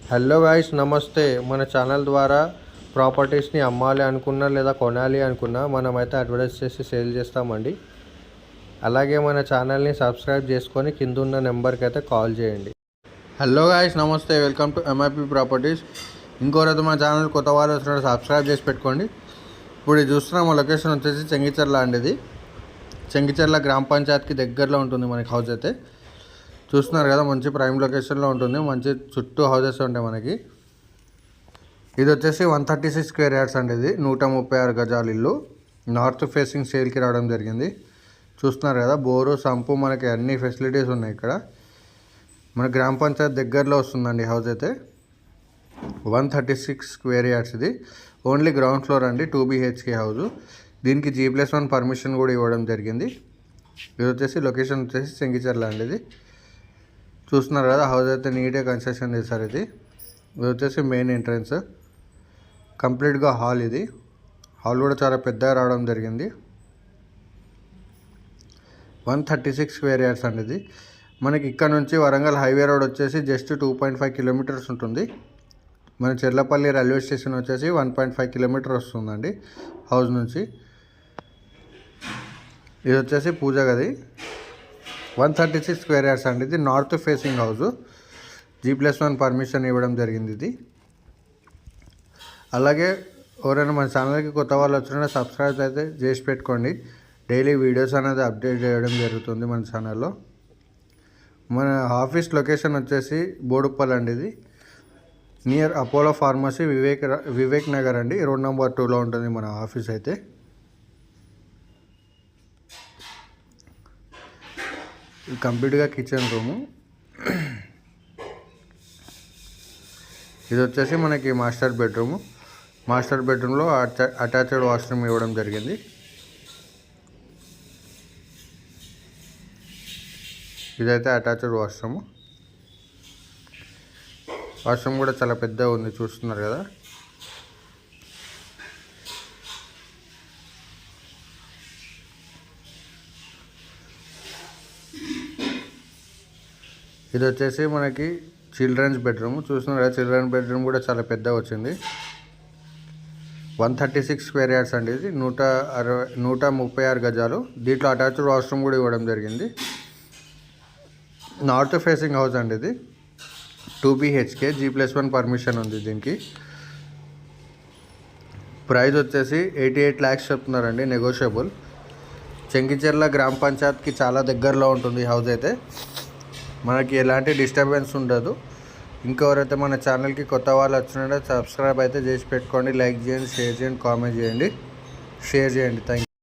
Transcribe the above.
Hello guys, నమస్తే. మన channel ద్వారా ప్రాపర్టీస్ని అమ్మాలి అనుకున్నా లేదా కొనాలి అనుకున్నా మనమైతే అడ్వర్టైజ్ చేసి సేల్ చేస్తామండి. అలాగే మన ఛానల్ని సబ్స్క్రైబ్ చేసుకొని కింద ఉన్న నెంబర్కి అయితే కాల్ చేయండి. హలో గాయ్స్, నమస్తే. Welcome to MIP properties. ఇంకోరైతే మన ఛానల్ కొత్త వాళ్ళు వచ్చినట్టు సబ్స్క్రైబ్ చేసి పెట్టుకోండి. ఇప్పుడు ఇది చూస్తున్నాం, లొకేషన్ వచ్చేసి చెంగిచెర్ల అండి. ఇది చెంగిచెర్ల గ్రామ పంచాయత్కి దగ్గరలో ఉంటుంది మనకి హౌస్ అయితే. చూస్తున్నారు కదా, మంచి ప్రైమ్ లొకేషన్లో ఉంటుంది. మంచి చుట్టూ హౌసెస్ ఉంటాయి మనకి. ఇది వచ్చేసి 136 స్క్వేర్ యార్డ్స్ అండి. ఇది 136 గజాల ఇల్లు. నార్త్ ఫేసింగ్ సేల్కి రావడం జరిగింది. చూస్తున్నారు కదా, బోరు సంపు మనకి అన్ని ఫెసిలిటీస్ ఉన్నాయి ఇక్కడ. మన గ్రామ పంచాయత్ దగ్గరలో వస్తుందండి హౌస్ అయితే. 136 స్క్వేర్ యార్డ్స్. ఇది ఓన్లీ గ్రౌండ్ ఫ్లోర్ అండి. 2 BHK హౌస్. దీనికి G+1 పర్మిషన్ కూడా ఇవ్వడం జరిగింది. ఇది వచ్చేసి లొకేషన్ వచ్చేసి చెంగిచెర్ల అండి. ఇది చూస్తున్నారు కదా, హౌస్ అయితే నీట్గా కన్స్ట్రక్షన్ చేశారు. ఇది వచ్చేసి మెయిన్ ఎంట్రన్స్, కంప్లీట్గా హాల్. ఇది హాల్ కూడా చాలా పెద్దగా రావడం జరిగింది. 136 స్క్వేర్ యార్డ్స్ అండి. ఇది మనకి ఇక్కడ నుంచి వరంగల్ హైవే రోడ్ వచ్చేసి జస్ట్ 2.5 కిలోమీటర్స్ ఉంటుంది. మన చెర్లపల్లి రైల్వే స్టేషన్ వచ్చేసి 1.5 కిలోమీటర్ వస్తుందండి హౌస్ నుంచి. ఇది వచ్చేసి పూజ గది. 136 స్క్వేర్ యార్డ్స్ అండి. ఇది north facing house. G+1 permission ఇవ్వడం జరిగింది ఇది. అలాగే ఎవరైనా మన ఛానల్కి కొత్త వాళ్ళు వచ్చినా సబ్స్క్రైబ్ అయితే చేసి పెట్టుకోండి. డైలీ వీడియోస్ అనేది అప్డేట్ చేయడం జరుగుతుంది మన ఛానల్లో. మన ఆఫీస్ లొకేషన్ వచ్చేసి బోడుప్పల్ అండి. ఇది near Apollo pharmacy, Vivek Nagar అండి. రోడ్ నెంబర్ 2లో ఉంటుంది మన ఆఫీస్ అయితే. ఇది కంప్లీట్గా కిచెన్ రూము. ఇది వచ్చేసి మనకి మాస్టర్ బెడ్రూము. మాస్టర్ బెడ్రూమ్లో అటాచ్డ్ వాష్రూమ్ ఇవ్వడం జరిగింది. ఇదైతే అటాచ్డ్ వాష్రూమ్. వాష్రూమ్ కూడా చాలా పెద్దగా ఉంది, చూస్తున్నారు కదా. ఇది వచ్చేసి మనకి చిల్డ్రన్స్ బెడ్రూమ్. చూస్తున్నారు కదా, చిల్డ్రన్ బెడ్రూమ్ కూడా చాలా పెద్దగా వచ్చింది. 136 స్క్వేర్ యార్డ్స్ అండి. ఇది 136 గజాలు. దీంట్లో అటాచ్డ్ వాష్రూమ్ కూడా ఇవ్వడం జరిగింది. నార్త్ ఫేసింగ్ హౌస్ అండి. ఇది 2 BHK, G+1 పర్మిషన్ ఉంది దీనికి. ప్రైస్ వచ్చేసి 88 lakhs చెప్తున్నారండి, నెగోషియబుల్. చెంగిచెర్ల గ్రామ పంచాయత్కి చాలా దగ్గరలో ఉంటుంది ఈ హౌస్ అయితే. మనకి ఎలాంటి డిస్టర్బెన్స్ ఉండదు. ఇంకెవరైతే మన ఛానల్కి కొత్త వాళ్ళు వచ్చినట్టు సబ్స్క్రైబ్ అయితే చేసి పెట్టుకోండి. లైక్ చేయండి, షేర్ చేయండి, కామెంట్ చేయండి, షేర్ చేయండి. Thank you.